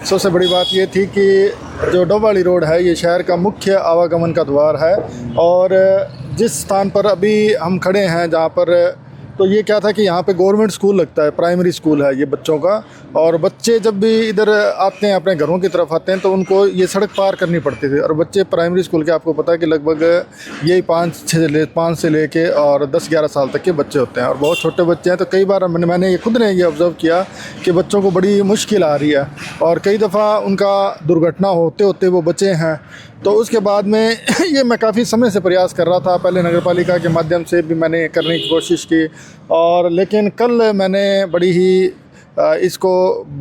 सबसे बड़ी बात ये थी कि जो डोबाड़ी रोड है ये शहर का मुख्य आवागमन का द्वार है। और जिस स्थान पर अभी हम खड़े हैं जहाँ पर, तो ये क्या था कि यहाँ पे गवर्नमेंट स्कूल लगता है, प्राइमरी स्कूल है ये बच्चों का। और बच्चे जब भी इधर आते हैं अपने घरों की तरफ आते हैं तो उनको ये सड़क पार करनी पड़ती थी। और बच्चे प्राइमरी स्कूल के आपको पता है कि लगभग यही 5 से लेके और 10-11 साल तक के बच्चे होते हैं और बहुत छोटे बच्चे हैं। तो कई बार मैंने ये खुद ने ये ऑब्ज़र्व किया कि बच्चों को बड़ी मुश्किल आ रही है और कई दफ़ा उनका दुर्घटना होते होते वो बचे हैं। तो उसके बाद में ये मैं काफ़ी समय से प्रयास कर रहा था, पहले नगर पालिका के माध्यम से भी मैंने करने की कोशिश की, और लेकिन कल मैंने बड़ी ही इसको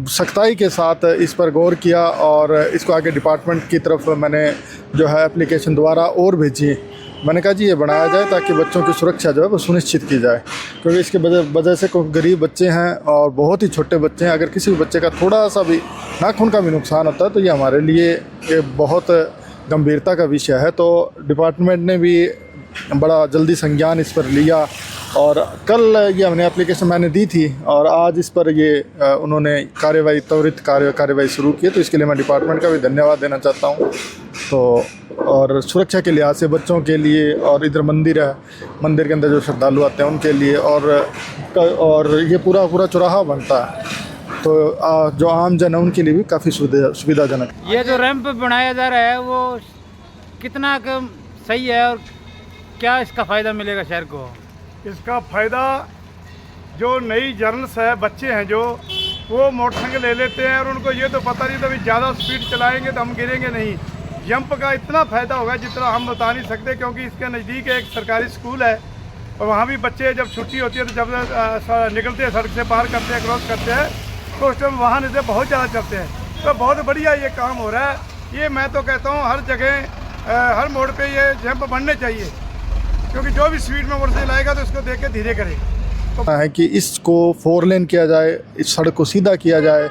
सख्ताई के साथ इस पर गौर किया और इसको आगे डिपार्टमेंट की तरफ मैंने जो है एप्लीकेशन दोबारा और भेजी। मैंने कहा जी ये बनाया जाए ताकि बच्चों की सुरक्षा जो है वो सुनिश्चित की जाए, क्योंकि इसके वजह से कुछ गरीब बच्चे हैं और बहुत ही छोटे बच्चे हैं। अगर किसी भी बच्चे का थोड़ा सा भी नाखून का भी नुकसान होता है तो ये हमारे लिए एक बहुत गंभीरता का विषय है। तो डिपार्टमेंट ने भी बड़ा जल्दी संज्ञान इस पर लिया और कल ये हमने एप्लीकेशन मैंने दी थी और आज इस पर ये उन्होंने त्वरित कार्यवाही शुरू की। तो इसके लिए मैं डिपार्टमेंट का भी धन्यवाद देना चाहता हूँ। तो और सुरक्षा के लिहाज से बच्चों के लिए, और इधर मंदिर है, मंदिर के अंदर जो श्रद्धालु आते हैं उनके लिए, और ये पूरा चौराहा बनता है तो जो आम जन है उनके लिए भी काफ़ी सुविधाजनक। ये जो रैंप बनाया जा रहा है वो कितना सही है और क्या इसका फ़ायदा मिलेगा शहर को? इसका फ़ायदा जो नई जर्नल्स है, बच्चे हैं जो वो मोटरसाइकिल ले लेते हैं और उनको ये तो पता नहीं था भी ज़्यादा स्पीड चलाएंगे तो हम गिरेंगे नहीं। जंप का इतना फ़ायदा होगा जितना हम बता नहीं सकते, क्योंकि इसके नज़दीक एक सरकारी स्कूल है और वहाँ भी बच्चे जब छुट्टी होती है तो जब निकलते हैं सड़क से पार करते हैं, क्रॉस करते हैं, तो उस टाइम वाहन से बहुत ज़्यादा चलते हैं। तो बहुत बढ़िया ये काम हो रहा है। ये मैं तो कहता हूँ हर जगह हर मोड़ पे ये जंप बनने चाहिए, क्योंकि जो भी स्पीड में मोटरसाइकिल आएगा तो इसको देख के धीरे करे। तो है कि इसको 4 लेन किया जाए, इस सड़क को सीधा किया जाए।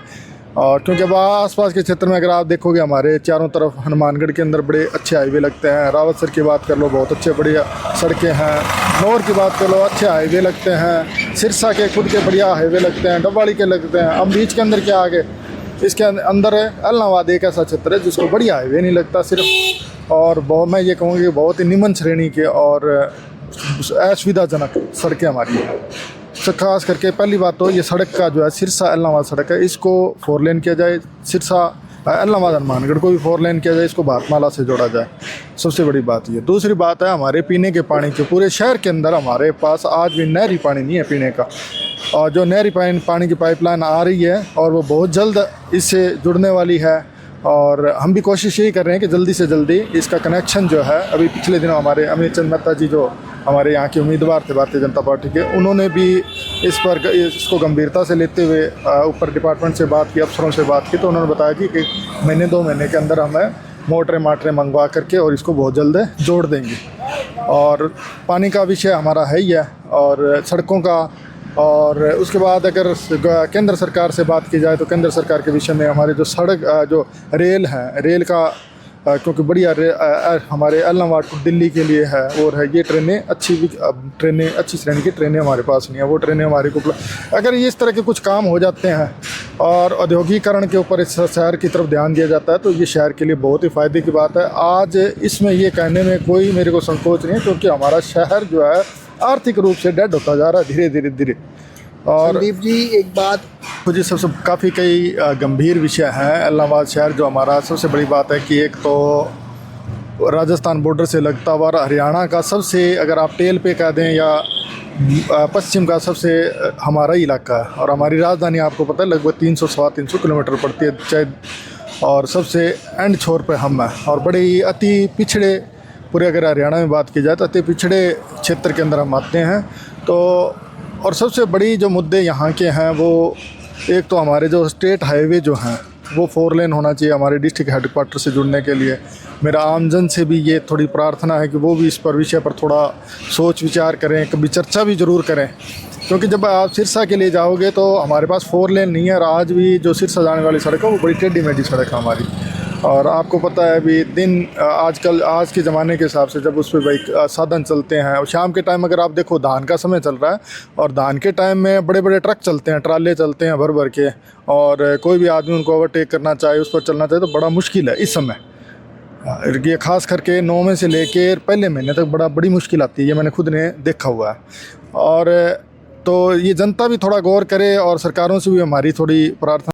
और क्योंकि अब आसपास के क्षेत्र में अगर आप देखोगे हमारे चारों तरफ हनुमानगढ़ के अंदर बड़े अच्छे हाईवे लगते हैं, रावतसर की बात कर लो बहुत अच्छे बढ़िया सड़कें हैं, नौर की बात कर लो अच्छे हाईवे लगते हैं, सिरसा के खुद के बढ़िया हाईवे लगते हैं, डब्बाड़ी के लगते हैं। अब बीच के अंदर क्या आगे इसके अंदर है अलनाबाद, एक ऐसा क्षेत्र है जिसको बढ़िया हाईवे नहीं लगता सिर्फ, और मैं ये कहूँगी बहुत ही निम्न श्रेणी के और असुविधाजनक सड़कें हमारी हैं। तो खास करके पहली बात तो ये सड़क का जो है सिरसा अलनाबाद सड़क है, इसको 4 लेन किया जाए। सिरसा अलनाबाद हनुमानगढ़ को भी 4 लेन किया जाए, इसको भारतमाला से जोड़ा जाए। सबसे बड़ी बात ये। दूसरी बात है हमारे पीने के पानी के, पूरे शहर के अंदर हमारे पास आज भी नहरी पानी नहीं है पीने का, और जो नहरी पानी की पाइपलाइन आ रही है और वो बहुत जल्द इससे जुड़ने वाली है। और हम भी कोशिश यही कर रहे हैं कि जल्दी से जल्दी इसका कनेक्शन जो है, अभी पिछले दिनों हमारे अमित चंद मेहता जी जो हमारे यहाँ के उम्मीदवार थे भारतीय जनता पार्टी के, उन्होंने भी इसको गंभीरता से लेते हुए ऊपर डिपार्टमेंट से बात की, अफसरों से बात की, तो उन्होंने बताया कि 1 महीने 2 महीने के अंदर हमें मोटरें मंगवा करके और इसको बहुत जल्द जोड़ देंगे। और पानी का विषय हमारा है ही है, और सड़कों का, और उसके बाद अगर केंद्र सरकार से बात की जाए तो केंद्र सरकार के विषय में हमारे जो सड़क जो रेल है, रेल का क्योंकि बढ़िया हमारे अलनाबाद को दिल्ली के लिए है, और है ये ट्रेनें अच्छी श्रेणी की ट्रेनें हमारे पास नहीं है। वो ट्रेनें हमारे को अगर ये इस तरह के कुछ काम हो जाते हैं और औद्योगिकरण के ऊपर इस शहर की तरफ ध्यान दिया जाता है तो ये शहर के लिए बहुत ही फ़ायदे की बात है। आज इसमें ये कहने में कोई मेरे को संकोच नहीं है, क्योंकि हमारा शहर जो है आर्थिक रूप से डेड होता जा रहा है धीरे। और संदीप जी एक बात मुझे सबसे काफ़ी कई गंभीर विषय हैं। इलाहाबाद शहर जो हमारा, सबसे बड़ी बात है कि एक तो राजस्थान बॉर्डर से लगता हुआ हरियाणा का सबसे, अगर आप टेल पे कह दें या पश्चिम का सबसे हमारा ही इलाका है, और हमारी राजधानी आपको पता है लगभग 300-325 किलोमीटर पड़ती है चाहे, और सबसे एंड छोर पे हम हैं, और बड़े ही अति पिछड़े, पूरे अगर हरियाणा में बात की जाए तो अति पिछड़े क्षेत्र के अंदर हम आते हैं। तो और सबसे बड़ी जो मुद्दे यहाँ के हैं वो, एक तो हमारे जो स्टेट हाईवे जो हैं वो 4 लेन होना चाहिए हमारे डिस्ट्रिक्ट हेडक्वार्टर से जुड़ने के लिए। मेरा आमजन से भी ये थोड़ी प्रार्थना है कि वो भी इस पर विषय पर थोड़ा सोच विचार करें, कभी चर्चा भी ज़रूर करें, क्योंकि जब आप सिरसा के लिए जाओगे तो हमारे पास 4 लेन नहीं है, और आज भी जो सिरसा जाने वाली सड़क है वो बड़ी टेढ़ी मेढ़ी सड़क है हमारी। और आपको पता है अभी दिन आजकल आज के ज़माने के हिसाब से जब उस पर भाई साधन चलते हैं, और शाम के टाइम अगर आप देखो धान का समय चल रहा है और धान के टाइम में बड़े बड़े ट्रक चलते हैं, ट्राले चलते हैं भर भर के, और कोई भी आदमी उनको ओवरटेक करना चाहे, उस पर चलना चाहे तो बड़ा मुश्किल है इस समय। ये खास करके 9 में से लेकर पहले महीने तक बड़ी मुश्किल आती है, ये मैंने खुद ने देखा हुआ है। और तो ये जनता भी थोड़ा गौर करे और सरकारों से भी हमारी थोड़ी प्रार्थना